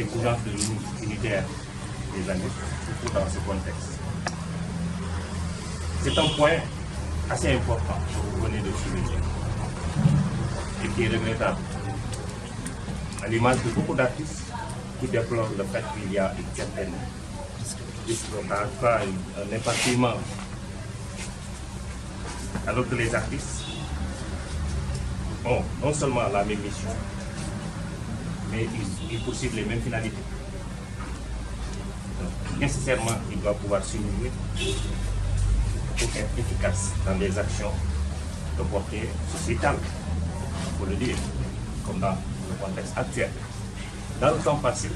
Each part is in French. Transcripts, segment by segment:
exigences de l'unitaire des années, surtout dans ce contexte. C'est un point assez important que vous venez de souligner et qui est regrettable. À l'image de beaucoup d'artistes qui déplorent le fait qu'il y a une certaine un éparpillement, alors que les artistes ont non seulement la même mission, mais ils poursuivent les mêmes finalités. Donc, nécessairement, ils doivent pouvoir s'unir pour être efficaces dans des actions de portée sociétale, il faut le dire, comme dans le contexte actuel. Dans le temps passé,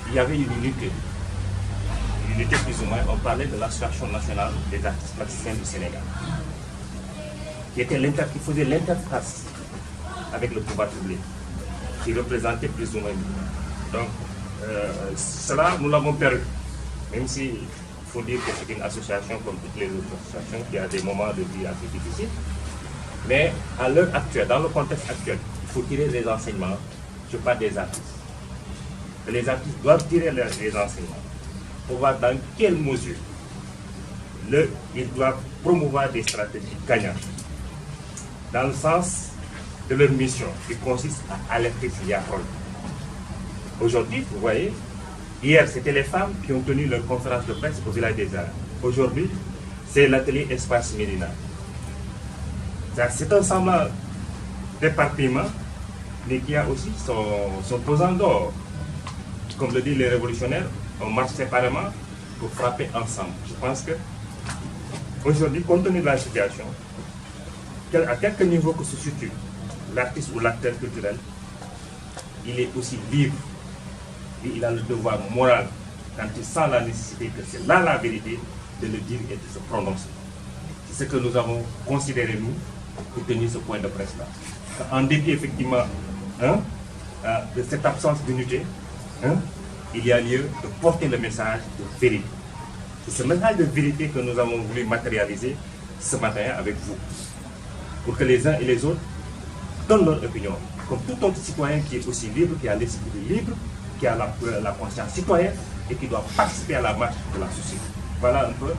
il y avait une unité plus ou moins, on parlait de l'Association nationale des artistes plasticiens du Sénégal, qui faisait l'interface avec le pouvoir public, qui représentait plus ou moins. Donc, cela, nous l'avons perdu, même si il faut dire que c'est une association comme toutes les autres associations qui a des moments de vie assez difficiles. Mais à l'heure actuelle, dans le contexte actuel, il faut tirer les enseignements, je parle des artistes. Les artistes doivent tirer les enseignements pour voir dans quelle mesure ils doivent promouvoir des stratégies gagnantes dans le sens de leur mission qui consiste à alerter s'il y a problème. Aujourd'hui, vous voyez, hier c'était les femmes qui ont tenu leur conférence de presse au Village des Arts. Aujourd'hui, c'est l'atelier Espace Médina. C'est un semblant d'éparpillement, mais qui a aussi son pesant d'or. Comme le disent les révolutionnaires, on marche séparément pour frapper ensemble. Je pense que aujourd'hui, compte tenu de la situation, à quelque niveau que se situe l'artiste ou l'acteur culturel, il est aussi libre et il a le devoir moral, quand il sent la nécessité que c'est là la vérité, de le dire et de se prononcer. C'est ce que nous avons considéré, nous, pour tenir ce point de presse-là. En dépit, effectivement, de cette absence d'unité, il y a lieu de porter le message de vérité. C'est ce message de vérité que nous avons voulu matérialiser ce matin avec vous, pour que les uns et les autres donnent leur opinion, comme tout autre citoyen qui est aussi libre, qui a l'esprit libre, qui a la conscience citoyenne et qui doit participer à la marche de la société. Voilà un peu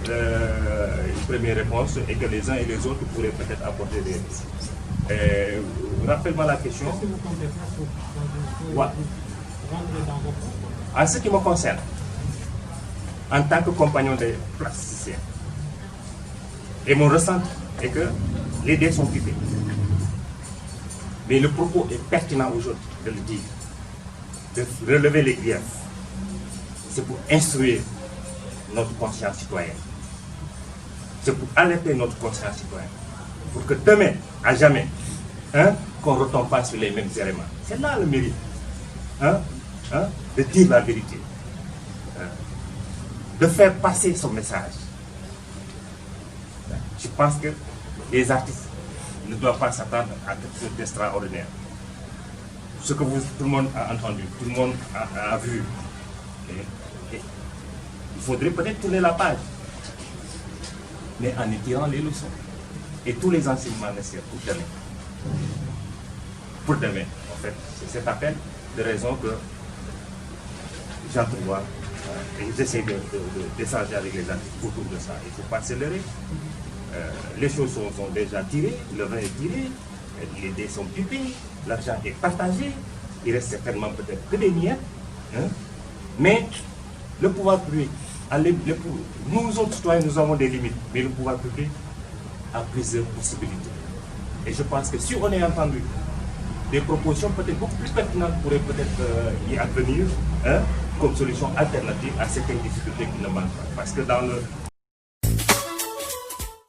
une première réponse et que les uns et les autres pourraient peut-être apporter des... Rappelle-moi la question. Est-ce que vous comptez faire sur Ouais. rentrer dans vos propres? En ce qui me concerne, en tant que compagnon des plasticiens, et mon ressenti est que les dés sont pipés. Mais le propos est pertinent aujourd'hui de le dire, de relever les griefs. C'est pour instruire notre conscience citoyenne. C'est pour alerter notre conscience citoyenne. Pour que demain, à jamais, qu'on ne retombe pas sur les mêmes éléments. C'est là le mérite. De dire la vérité. De faire passer son message. Je pense que les artistes ne doivent pas s'attendre à quelque chose d'extraordinaire. Ce que tout le monde a entendu, tout le monde a vu. Il faudrait peut-être tourner la page, mais en y tirant les leçons et tous les enseignements nécessaires pour demain. Pour demain, en fait, c'est cet appel de raison que j'entrevois et j'essaie d'échanger avec les artistes autour de ça. Il ne faut pas accélérer. Les choses sont déjà tirées, le vin est tiré, les dés sont pipés, l'argent est partagé, il reste certainement peut-être que des miettes, mais le pouvoir public, nous autres citoyens, nous avons des limites, mais le pouvoir public a plusieurs possibilités. Et je pense que si on est entendu, des propositions peut-être beaucoup plus pertinentes pourraient peut-être y advenir comme solution alternative à certaines difficultés qui ne manquent pas. Parce que dans le